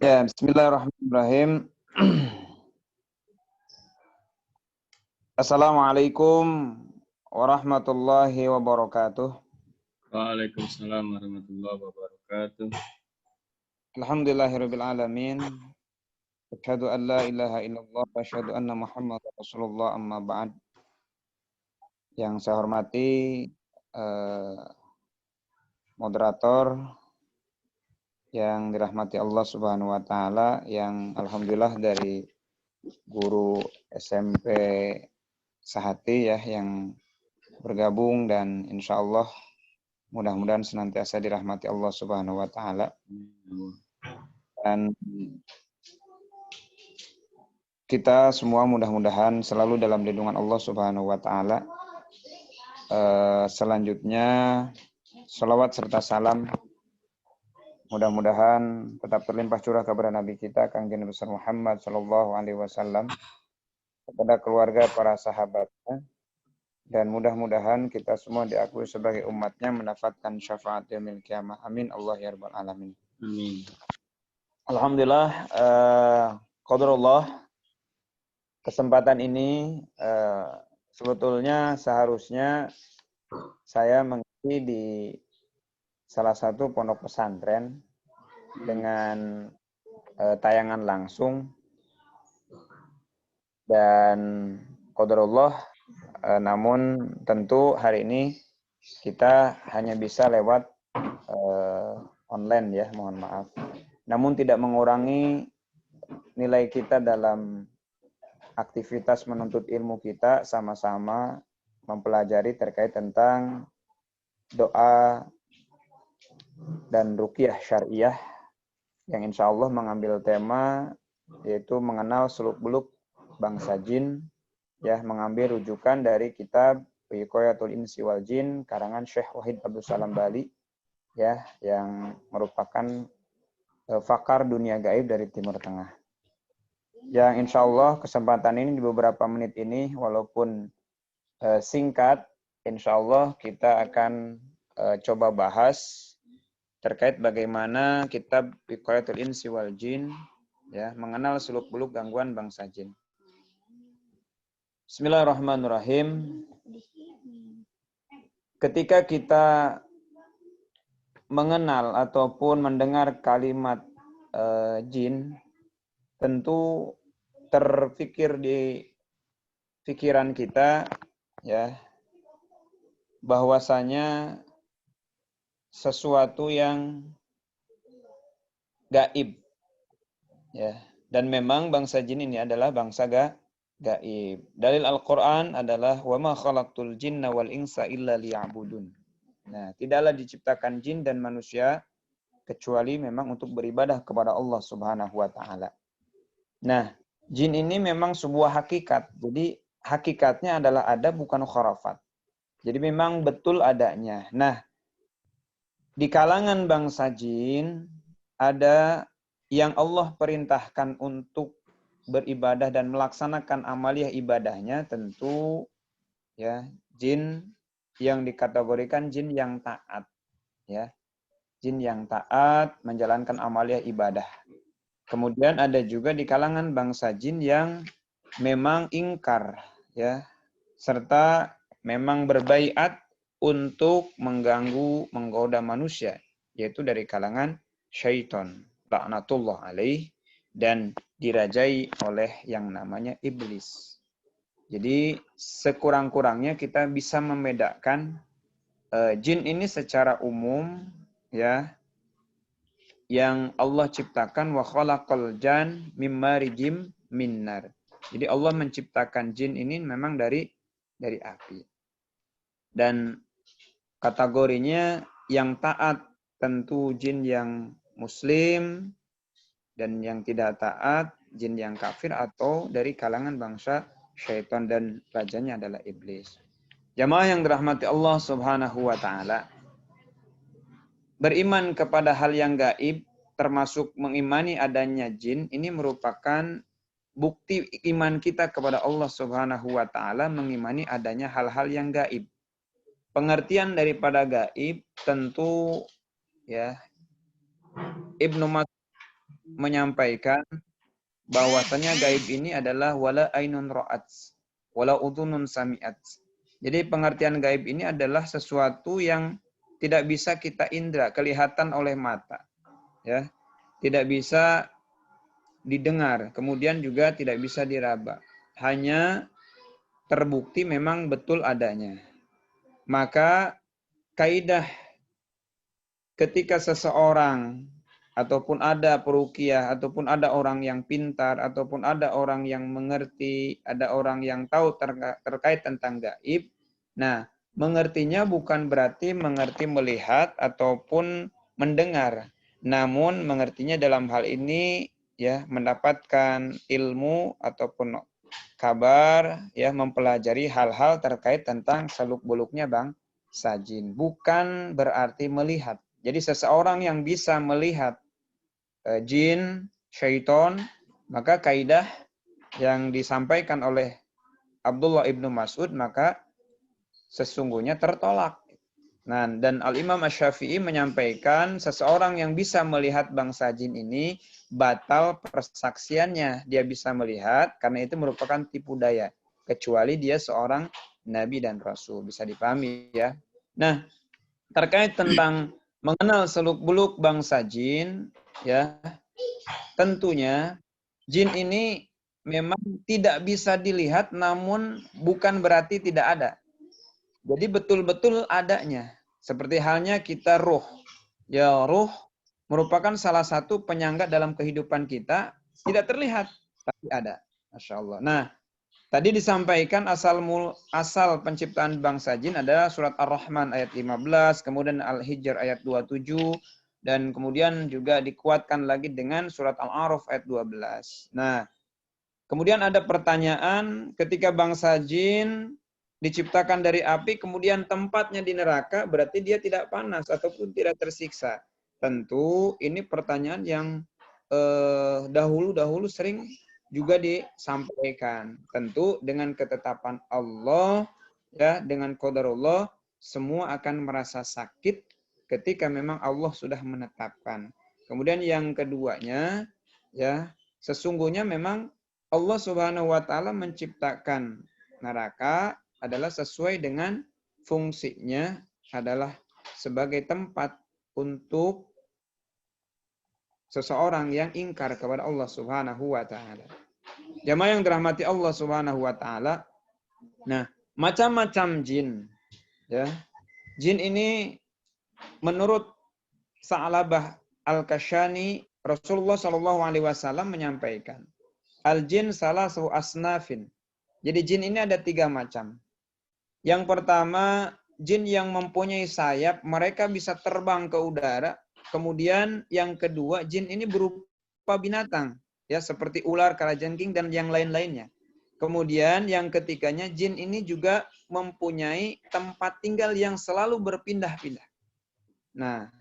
Ya, bismillahirrahmanirrahim. Assalamualaikum warahmatullahi wabarakatuh. Waalaikumsalam warahmatullahi wabarakatuh. Alhamdulillahirabbil alamin. Asyhadu an la ilaha illallah wa asyhadu anna Muhammadar Rasulullah amma ba'd. Yang saya hormati moderator yang dirahmati Allah Subhanahu wa taala, yang alhamdulillah dari guru SMP Sahati ya yang bergabung, dan insyaallah mudah-mudahan senantiasa dirahmati Allah Subhanahu wa taala. Dan kita semua mudah-mudahan selalu dalam lindungan Allah Subhanahu wa taala. Selanjutnya sholawat serta salam mudah-mudahan tetap terlimpah curah kepada Nabi kita Kanjeng besar Muhammad sallallahu alaihi wasallam, kepada keluarga, para sahabatnya, dan mudah-mudahan kita semua diakui sebagai umatnya mendapatkan syafaat yaumil qiyamah. Amin Allah ya rabbal alamin. Amin. Alhamdulillah, qadarullah, kesempatan ini sebetulnya seharusnya saya mengisi di salah satu pondok pesantren dengan tayangan langsung, dan qadarullah, namun tentu hari ini kita hanya bisa lewat online ya, mohon maaf. Namun tidak mengurangi nilai kita dalam aktivitas menuntut ilmu kita, sama-sama mempelajari terkait tentang doa dan ruqyah syariah yang insya Allah mengambil tema yaitu mengenal seluk-beluk bangsa jin, ya, mengambil rujukan dari kitab Wiqayatul Insi wal Jin karangan Syekh Wahid Abdul Salam Bali, ya, yang merupakan pakar dunia gaib dari Timur Tengah. Yang insya Allah kesempatan ini di beberapa menit ini walaupun singkat, insya Allah kita akan coba bahas terkait bagaimana kitab Wiqayatul Insi wal Jin, ya, mengenal seluk-beluk gangguan bangsa jin. Bismillahirrahmanirrahim. Ketika kita mengenal ataupun mendengar kalimat jin, tentu terfikir di pikiran kita, ya, bahwasanya sesuatu yang gaib, ya, dan memang bangsa jin ini adalah bangsa gaib. Dalil Al-Quran adalah wa ma khalaqtul jinna wal insa illa liya'budun. Nah, tidaklah diciptakan jin dan manusia kecuali memang untuk beribadah kepada Allah Subhanahu wa taala. Nah, jin ini memang sebuah hakikat. Jadi hakikatnya adalah ada, bukan khurafat. Jadi memang betul adanya. Nah, di kalangan bangsa jin ada yang Allah perintahkan untuk beribadah dan melaksanakan amaliyah ibadahnya, tentu ya jin yang dikategorikan jin yang taat, ya. Jin yang taat menjalankan amaliyah ibadah. Kemudian ada juga di kalangan bangsa jin yang memang ingkar, ya, serta memang berbaiat untuk mengganggu, menggoda manusia, yaitu dari kalangan syaitan, laknatullah alaih, dan dirajai oleh yang namanya iblis. Jadi sekurang-kurangnya kita bisa membedakan jin ini secara umum, ya, yang Allah ciptakan, wa khalaqal jan mim marijim min nar. Jadi Allah menciptakan jin ini memang dari api. Dan kategorinya yang taat tentu jin yang muslim, dan yang tidak taat jin yang kafir atau dari kalangan bangsa syaitan, dan rajanya adalah iblis. Jamaah yang dirahmati Allah Subhanahu wa taala, beriman kepada hal yang gaib termasuk mengimani adanya jin ini merupakan bukti iman kita kepada Allah Subhanahu wa taala, mengimani adanya hal-hal yang gaib. Pengertian daripada gaib tentu, ya, Ibnu Mas'ud menyampaikan bahwasanya gaib ini adalah wala ainun ra'at, wala udhunun sami'at. Jadi pengertian gaib ini adalah sesuatu yang tidak bisa kita indra, kelihatan oleh mata, ya. Tidak bisa didengar, kemudian juga tidak bisa diraba. Hanya terbukti memang betul adanya. Maka kaidah ketika seseorang ataupun ada peruqyah ataupun ada orang yang pintar ataupun ada orang yang mengerti, ada orang yang tahu terkait tentang gaib. Nah, mengertinya bukan berarti mengerti melihat ataupun mendengar. Namun mengertinya dalam hal ini ya mendapatkan ilmu ataupun kabar ya mempelajari hal-hal terkait tentang seluk-beluknya bangsa jin. Bukan berarti melihat. Jadi seseorang yang bisa melihat jin, syaiton, maka kaidah yang disampaikan oleh Abdullah ibnu Mas'ud maka sesungguhnya tertolak. Nah, dan Al-Imam Asy-Syafi'i menyampaikan seseorang yang bisa melihat bangsa jin ini batal persaksiannya. Dia bisa melihat karena itu merupakan tipu daya. Kecuali dia seorang nabi dan rasul. Bisa dipahami ya. Nah, terkait tentang mengenal seluk-beluk bangsa jin, ya tentunya jin ini memang tidak bisa dilihat namun bukan berarti tidak ada. Jadi betul-betul adanya. Seperti halnya kita ruh. Ya, ruh merupakan salah satu penyangga dalam kehidupan kita. Tidak terlihat, tapi ada. Masya Allah. Nah, tadi disampaikan asal penciptaan bangsa jin adalah surat Ar-Rahman ayat 15, kemudian Al-Hijr ayat 27, dan kemudian juga dikuatkan lagi dengan surat Al-A'raf ayat 12. Nah, kemudian ada pertanyaan ketika bangsa jin diciptakan dari api, kemudian tempatnya di neraka, berarti dia tidak panas ataupun tidak tersiksa. Tentu ini pertanyaan yang dahulu sering juga disampaikan. Tentu dengan ketetapan Allah, ya dengan qadarullah, semua akan merasa sakit ketika memang Allah sudah menetapkan. Kemudian yang keduanya, ya sesungguhnya memang Allah Subhanahu wa taala menciptakan neraka adalah sesuai dengan fungsinya adalah sebagai tempat untuk seseorang yang ingkar kepada Allah Subhanahu wa taala. Jamaah yang dirahmati Allah Subhanahu wa taala. Nah, macam-macam jin ya. Jin ini menurut Sa'labah Al-Kashani Rasulullah Shallallahu alaihi wasallam menyampaikan, al-jin salasu asnafin. Jadi jin ini ada 3 macam. Yang pertama, jin yang mempunyai sayap, mereka bisa terbang ke udara. Kemudian yang kedua, jin ini berupa binatang, ya seperti ular, kalajengking dan yang lain-lainnya. Kemudian yang ketiganya, jin ini juga mempunyai tempat tinggal yang selalu berpindah-pindah. Nah,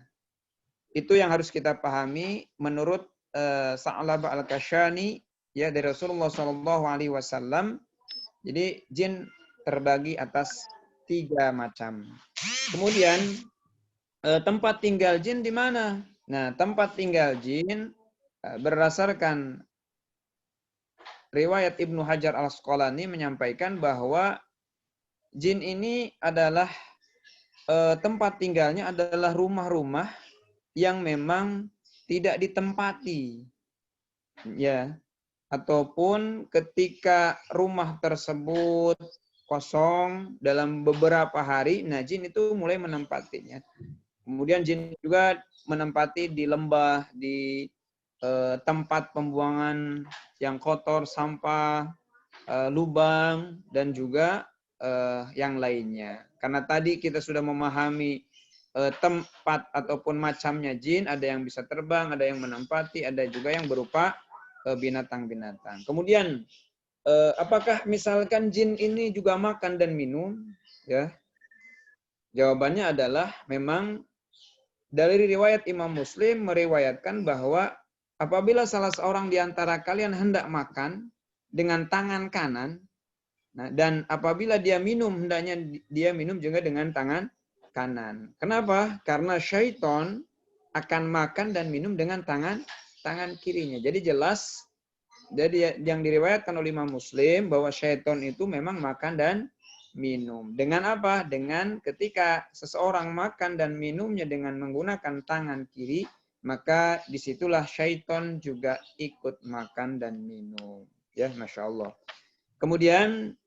itu yang harus kita pahami menurut Sa'labah Al-Kashani ya dari Rasulullah Shallallahu alaihi wasallam. Jadi jin terbagi atas 3 macam. Kemudian tempat tinggal jin di mana? Nah, tempat tinggal jin berdasarkan riwayat Ibnu Hajar Al-Asqalani menyampaikan bahwa jin ini adalah tempat tinggalnya adalah rumah-rumah yang memang tidak ditempati. Ya, ataupun ketika rumah tersebut kosong dalam beberapa hari, nah jin itu mulai menempatinya. Kemudian jin juga menempati di lembah, di tempat pembuangan yang kotor, sampah, lubang, dan juga yang lainnya. Karena tadi kita sudah memahami tempat ataupun macamnya jin, ada yang bisa terbang, ada yang menempati, ada juga yang berupa binatang-binatang. Kemudian apakah misalkan jin ini juga makan dan minum? Ya, jawabannya adalah memang dari riwayat Imam Muslim meriwayatkan bahwa apabila salah seorang di antara kalian hendak makan dengan tangan kanan, nah, dan apabila dia minum hendaknya dia minum juga dengan tangan kanan. Kenapa? Karena syaitan akan makan dan minum dengan tangan tangan kirinya. Jadi jelas, jadi yang diriwayatkan oleh Imam Muslim bahwa syaitan itu memang makan dan minum. Dengan apa? Dengan ketika seseorang makan dan minumnya dengan menggunakan tangan kiri, maka disitulah syaitan juga ikut makan dan minum. Ya, Masya Allah. Kemudian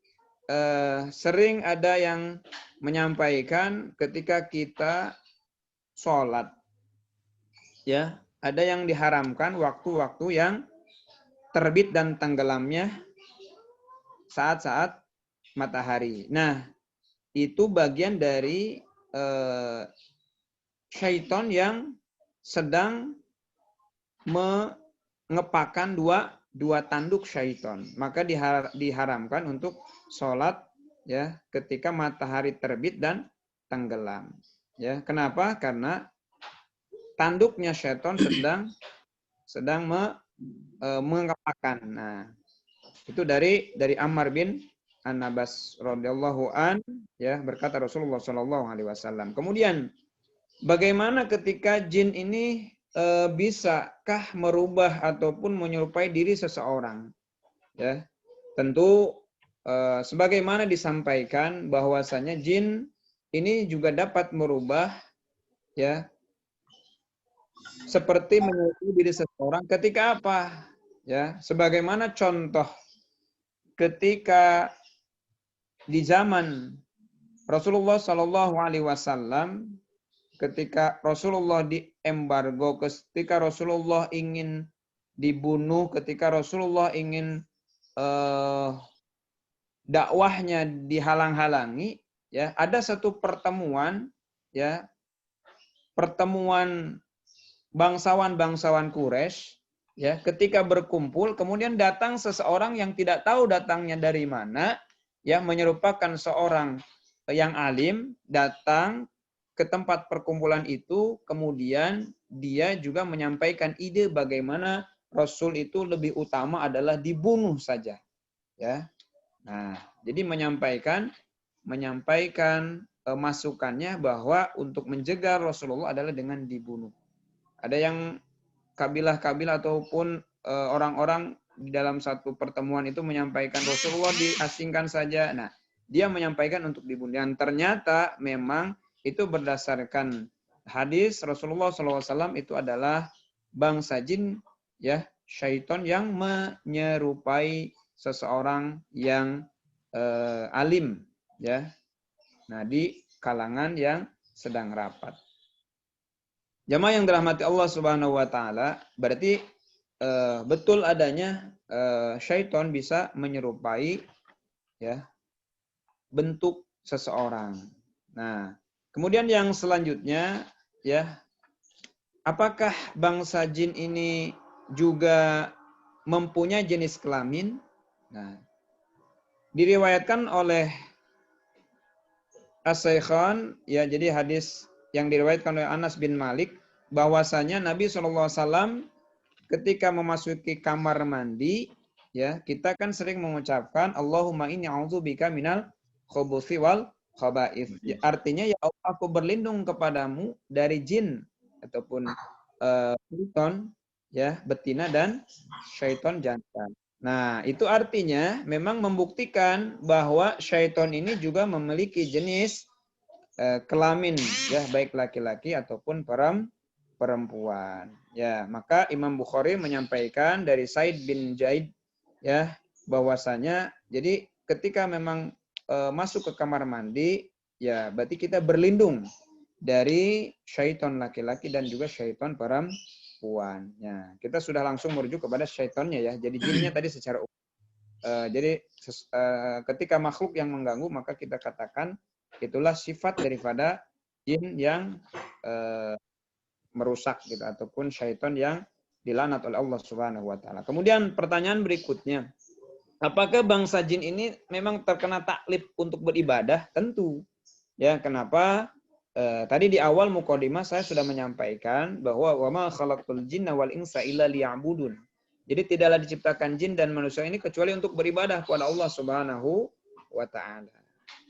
sering ada yang menyampaikan ketika kita sholat, ya, ada yang diharamkan waktu-waktu yang terbit dan tenggelamnya saat-saat matahari. Nah, itu bagian dari syaitan yang sedang mengepakkan dua tanduk syaitan. Maka diharamkan untuk sholat ya ketika matahari terbit dan tenggelam. Ya, kenapa? Karena tanduknya syaitan sedang mengepakkan. Nah, itu dari Ammar bin An-Nabas radhiyallahu an, ya, berkata Rasulullah Shallallahu alaihi wasallam. Kemudian bagaimana ketika jin ini bisakah merubah ataupun menyerupai diri seseorang? Ya, tentu sebagaimana disampaikan bahwasanya jin ini juga dapat merubah, ya, seperti menyerupai diri seseorang ketika apa? Ya, sebagaimana contoh ketika di zaman Rasulullah Shallallahu alaihi wasallam, ketika Rasulullah diembargo, ketika Rasulullah ingin dibunuh, ketika Rasulullah ingin dakwahnya dihalang-halangi, ya, ada satu pertemuan, ya, pertemuan bangsawan-bangsawan Quraisy, ya, ketika berkumpul kemudian datang seseorang yang tidak tahu datangnya dari mana, ya, menyerupakan seorang yang alim datang ke tempat perkumpulan itu, kemudian dia juga menyampaikan ide bagaimana Rasul itu lebih utama adalah dibunuh saja, ya. Nah, jadi menyampaikan masukannya bahwa untuk menjegal Rasulullah adalah dengan dibunuh. Ada yang kabilah-kabilah ataupun orang-orang di dalam satu pertemuan itu menyampaikan Rasulullah diasingkan saja. Nah, dia menyampaikan untuk dibunuh. Dan ternyata memang itu berdasarkan hadis Rasulullah SAW itu adalah bangsa jin, ya, syaitan yang menyerupai seseorang yang alim, ya. Nah, di kalangan yang sedang rapat. Jamaah yang dirahmati Allah Subhanahu wa taala, berarti betul adanya syaitan bisa menyerupai, ya, bentuk seseorang. Nah, kemudian yang selanjutnya, ya, apakah bangsa jin ini juga mempunyai jenis kelamin? Nah, diriwayatkan oleh As-Saikhan, ya, jadi hadis yang diriwayatkan oleh Anas bin Malik bahwasanya Nabi SAW ketika memasuki kamar mandi, ya, kita kan sering mengucapkan Allahumma inni a'udzubika minal khubuthi wal khaba'ith. Ya, artinya, ya Allah, aku berlindung kepadamu dari jin ataupun syaitan, ya, betina dan syaitan jantan. Nah, itu artinya memang membuktikan bahwa syaitan ini juga memiliki jenis kelamin, ya, baik laki-laki ataupun perempuan. Ya, maka Imam Bukhari menyampaikan dari Said bin Zaid, ya, bahwasanya jadi ketika memang masuk ke kamar mandi, ya, berarti kita berlindung dari syaitan laki-laki dan juga syaitan perempuan. Ya, kita sudah langsung merujuk kepada syaitannya, ya. Jadi jinnya tadi secara jadi ketika makhluk yang mengganggu, maka kita katakan itulah sifat daripada jin yang merusak, gitu, ataupun syaitan yang dilaknat oleh Allah Subhanahu wa taala. Kemudian pertanyaan berikutnya, apakah bangsa jin ini memang terkena taklif untuk beribadah? Tentu. Ya, kenapa? Tadi di awal mukadimah saya sudah menyampaikan bahwa wa ma khalaqtul jinna wal insa illa liya'budun. Jadi tidaklah diciptakan jin dan manusia ini kecuali untuk beribadah kepada Allah Subhanahu wa taala.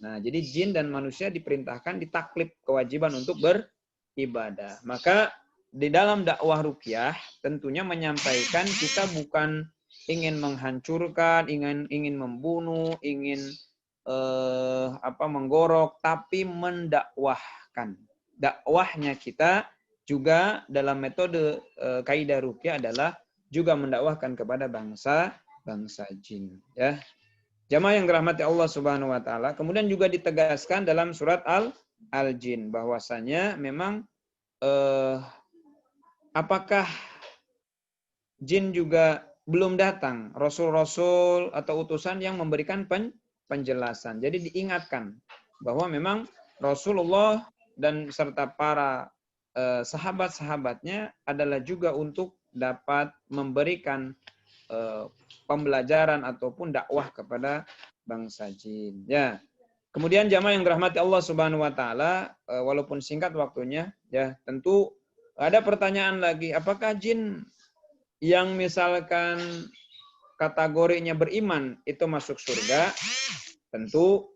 Nah, jadi jin dan manusia diperintahkan ditaklif kewajiban untuk beribadah. Maka di dalam dakwah ruqyah tentunya menyampaikan kita bukan ingin menghancurkan, ingin membunuh, ingin menggorok, tapi mendakwahkan. Dakwahnya kita juga dalam metode kaidah ruqyah adalah juga mendakwahkan kepada bangsa jin, ya. Jamaah yang dirahmati Allah Subhanahu wa taala, kemudian juga ditegaskan dalam surat Al-Jin bahwasanya memang apakah jin juga belum datang rasul-rasul atau utusan yang memberikan penjelasan. Jadi diingatkan bahwa memang Rasulullah dan serta para sahabat-sahabatnya adalah juga untuk dapat memberikan pembelajaran ataupun dakwah kepada bangsa jin. Ya. Kemudian jamaah yang dirahmati Allah Subhanahu wa taala, walaupun singkat waktunya, ya, tentu ada pertanyaan lagi, apakah jin yang misalkan kategorinya beriman itu masuk surga? Tentu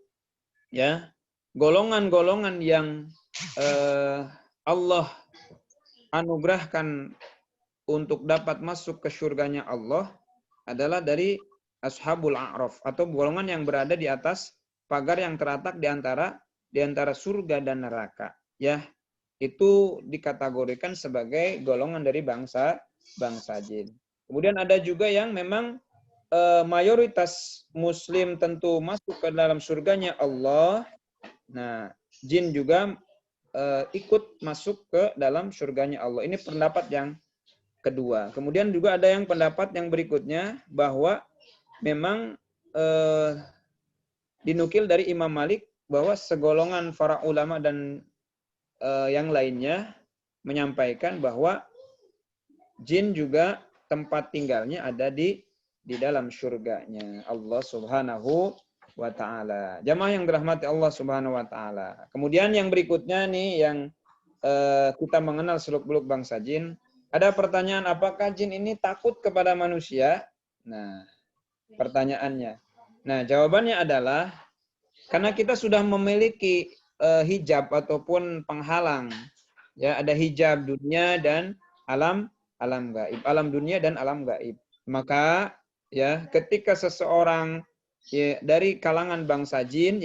ya, golongan-golongan yang Allah anugerahkan untuk dapat masuk ke surganya Allah adalah dari Ashabul A'raf atau golongan yang berada di atas pagar yang terletak di antara surga dan neraka. Ya, itu dikategorikan sebagai golongan dari bangsa jin. Kemudian ada juga yang memang mayoritas muslim tentu masuk ke dalam surganya Allah. Nah, jin juga ikut masuk ke dalam surganya Allah. Ini pendapat yang kedua. Kemudian juga ada yang pendapat yang berikutnya bahwa memang dinukil dari Imam Malik bahwa segolongan para ulama dan yang lainnya menyampaikan bahwa jin juga tempat tinggalnya ada di dalam surganya Allah Subhanahu wa taala. Jamaah yang dirahmati Allah Subhanahu wa taala. Kemudian yang berikutnya nih yang kita mengenal seluk-beluk bangsa jin. Ada pertanyaan, apakah jin ini takut kepada manusia? Nah, pertanyaannya. Nah, jawabannya adalah karena kita sudah memiliki hijab ataupun penghalang. Ya, ada hijab dunia dan alam gaib, alam dunia dan alam gaib. Maka ya, ketika seseorang ya, dari kalangan bangsa jin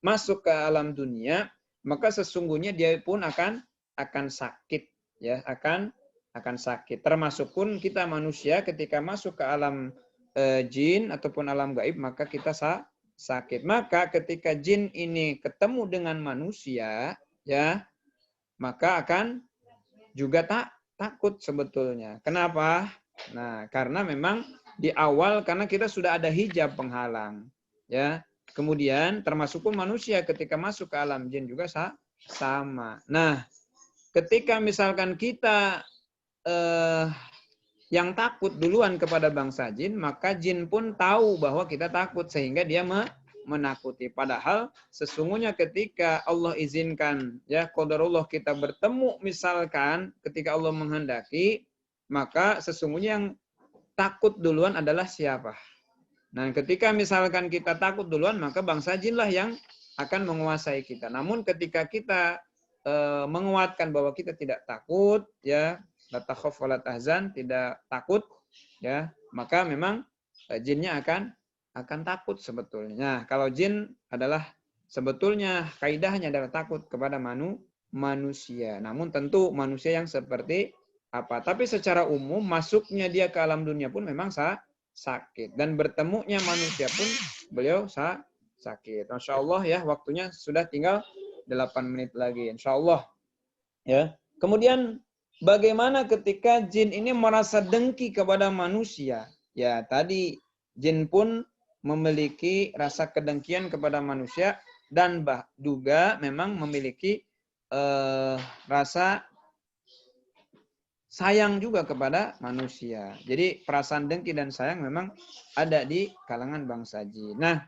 masuk ke alam dunia, maka sesungguhnya dia pun akan sakit. Ya, akan sakit. Termasuk pun kita manusia ketika masuk ke alam jin ataupun alam gaib, maka kita sakit. Maka ketika jin ini ketemu dengan manusia, ya, maka akan juga takut sebetulnya. Kenapa? Nah, karena memang di awal karena kita sudah ada hijab penghalang, ya. Kemudian termasuk pun manusia ketika masuk ke alam jin juga sama. Nah, ketika misalkan kita yang takut duluan kepada bangsa jin, maka jin pun tahu bahwa kita takut sehingga dia menakuti. Padahal sesungguhnya ketika Allah izinkan, ya, qadarullah kita bertemu misalkan ketika Allah menghendaki, maka sesungguhnya yang takut duluan adalah siapa? Nah, ketika misalkan kita takut duluan, maka bangsa jinlah yang akan menguasai kita. Namun ketika kita menguatkan bahwa kita tidak takut, ya, la takhaf wa la tahzan, tidak takut, ya, maka memang jinnya akan takut sebetulnya. Nah, kalau jin adalah sebetulnya kaidahnya adalah takut kepada manusia. Namun tentu manusia yang seperti apa. Tapi secara umum masuknya dia ke alam dunia pun memang sakit. Dan bertemunya manusia pun beliau sakit. Masya Allah ya, waktunya sudah tinggal 8 menit lagi. Insya Allah. Ya. Kemudian bagaimana ketika jin ini merasa dengki kepada manusia? Ya, tadi jin pun memiliki rasa kedengkian kepada manusia dan juga memang memiliki rasa sayang juga kepada manusia. Jadi perasaan dengki dan sayang memang ada di kalangan bangsa jin. Nah,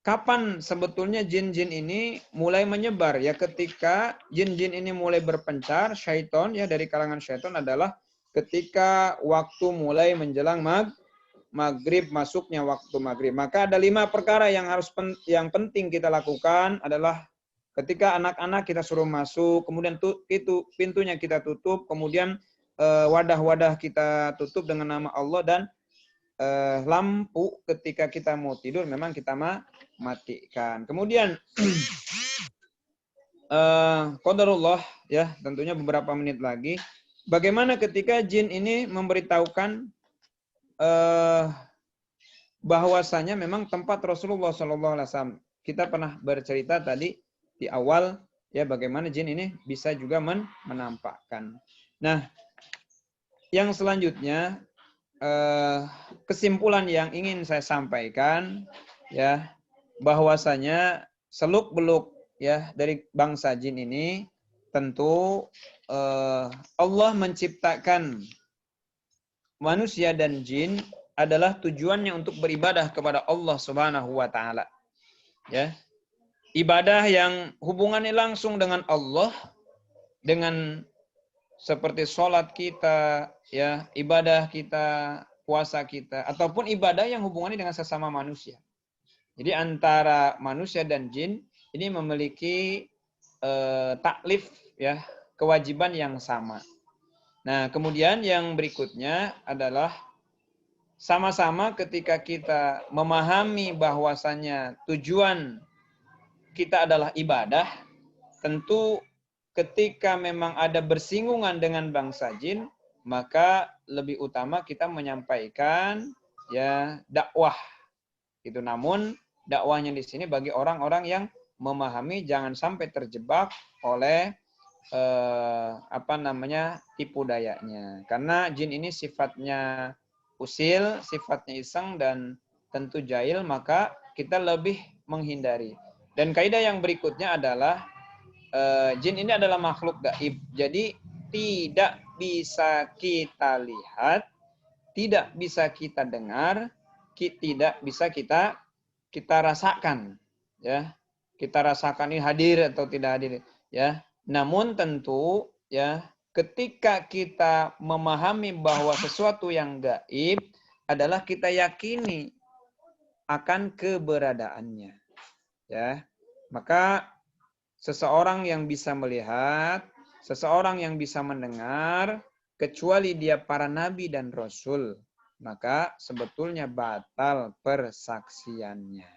kapan sebetulnya jin-jin ini mulai menyebar? Ya, ketika jin-jin ini mulai berpencar, syaitan ya dari kalangan syaitan adalah ketika waktu mulai menjelang maghrib, masuknya waktu maghrib. Maka ada 5 perkara yang penting kita lakukan adalah Ketika anak-anak kita suruh masuk, kemudian itu pintunya kita tutup, kemudian wadah-wadah kita tutup dengan nama Allah, dan lampu ketika kita mau tidur memang kita matikan. Kemudian qadarullah, ya, tentunya beberapa menit lagi. Bagaimana ketika jin ini memberitahukan bahwasanya memang tempat Rasulullah SAW. Kita pernah bercerita tadi di awal, ya, bagaimana jin ini bisa juga menampakkan. Nah, yang selanjutnya kesimpulan yang ingin saya sampaikan, ya, bahwasanya seluk-beluk, ya, dari bangsa jin ini tentu Allah menciptakan manusia dan jin adalah tujuannya untuk beribadah kepada Allah Subhanahu wa taala. Ya. Ibadah yang hubungannya langsung dengan Allah, dengan seperti sholat kita, ya, ibadah kita, puasa kita, ataupun ibadah yang hubungannya dengan sesama manusia. Jadi antara manusia dan jin ini memiliki taklif, ya, kewajiban yang sama. Nah, kemudian yang berikutnya adalah sama-sama ketika kita memahami bahwasannya tujuan kita adalah ibadah, tentu ketika memang ada bersinggungan dengan bangsa jin, maka lebih utama kita menyampaikan, ya, dakwah. Itu, namun dakwahnya di sini bagi orang-orang yang memahami, jangan sampai terjebak oleh tipu dayanya. Karena jin ini sifatnya usil, sifatnya iseng, dan tentu jahil, maka kita lebih menghindari. Dan kaidah yang berikutnya adalah jin ini adalah makhluk gaib. Jadi tidak bisa kita lihat, tidak bisa kita dengar, tidak bisa kita rasakan, ya. Kita rasakan ini hadir atau tidak hadir, ya. Namun tentu, ya, ketika kita memahami bahwa sesuatu yang gaib adalah kita yakini akan keberadaannya, ya. Maka seseorang yang bisa melihat, seseorang yang bisa mendengar, kecuali dia para nabi dan rasul, maka sebetulnya batal persaksiannya.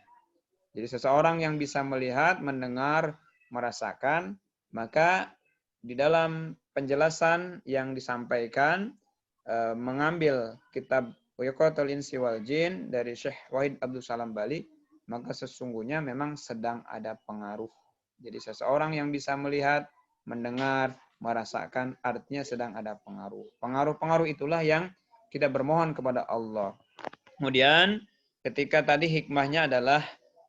Jadi seseorang yang bisa melihat, mendengar, merasakan, maka di dalam penjelasan yang disampaikan mengambil kitab Wiqatul Insi wal Jin dari Syekh Wahid Abdul Salam Bali, maka sesungguhnya memang sedang ada pengaruh. Jadi seseorang yang bisa melihat, mendengar, merasakan, artinya sedang ada pengaruh. Pengaruh-pengaruh itulah yang kita bermohon kepada Allah. Kemudian ketika tadi hikmahnya adalah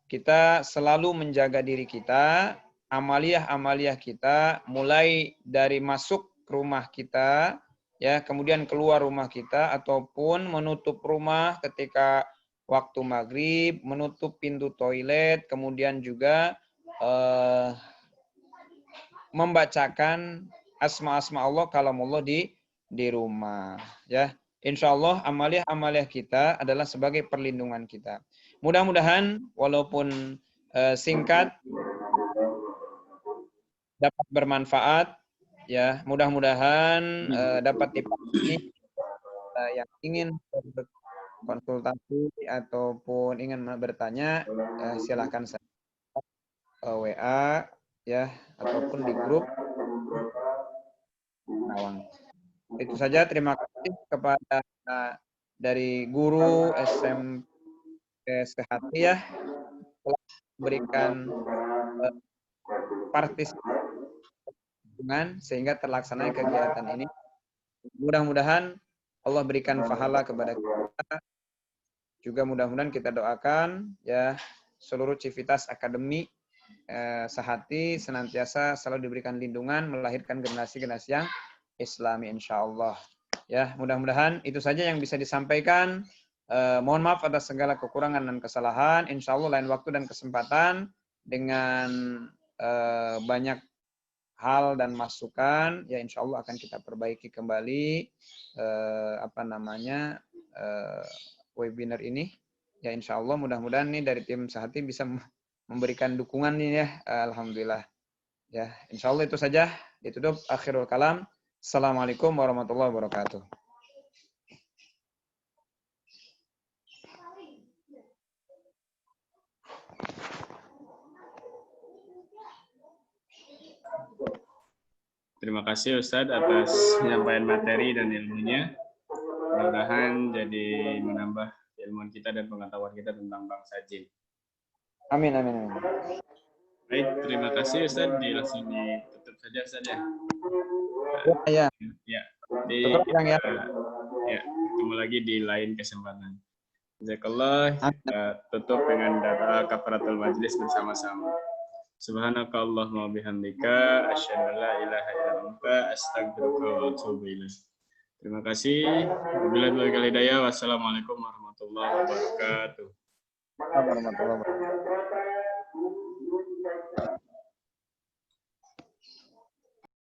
kita selalu menjaga diri kita, amaliyah-amaliyah kita, mulai dari masuk ke rumah kita, ya, kemudian keluar rumah kita, ataupun menutup rumah ketika waktu maghrib, menutup pintu toilet, kemudian juga membacakan asma-asma Allah, kalamullah di rumah, ya. Insya Allah amaliyah-amaliyah kita adalah sebagai perlindungan kita. Mudah-mudahan walaupun singkat dapat bermanfaat, ya. Mudah-mudahan dapat dipahami yang ingin berkonsultasi ataupun ingin bertanya, silakan saya WA, ya, ataupun di grup Nawang. Itu saja, terima kasih kepada dari guru SMP Sehati, ya, telah memberikan partisipasi sehingga terlaksananya kegiatan ini. Mudah-mudahan Allah berikan pahala kepada kita. Juga mudah-mudahan kita doakan, ya, seluruh civitas akademi Sehati senantiasa selalu diberikan lindungan, melahirkan generasi-generasi yang Islami, insyaallah. Ya, mudah-mudahan itu saja yang bisa disampaikan. Mohon maaf atas segala kekurangan dan kesalahan. Insyaallah lain waktu dan kesempatan dengan banyak hal dan masukan, ya, insyaallah akan kita perbaiki kembali webinar ini. Ya, insyaallah mudah-mudahan nih dari tim Sehati bisa memberikan dukungan nih, ya. Alhamdulillah. Ya, insya Allah itu saja. Ditutup akhirul kalam. Assalamualaikum warahmatullahi wabarakatuh. Terima kasih Ustadz atas penyampaian materi dan ilmunya. Mudah-mudahan jadi menambah ilmu kita dan pengetahuan kita tentang bangsa jin. Amin, amin, amin. Baik, terima kasih Ustadz. Langsung ditutup saja Ustadz ya. Ya, Ya, tutup ya. Ya, ketemu lagi di lain kesempatan. Jazakallah, kita tutup dengan doa kafaratul majlis bersama-sama. Subhanakallahumma bihamdika asyhadu an la ilaha illa anta astaghfiruka wa atubu ilaik. Terima kasih. Wabillahi taufiq wal hidayah. Wassalamualaikum warahmatullahi wabarakatuh. Warahmatullahi wabarakatuh.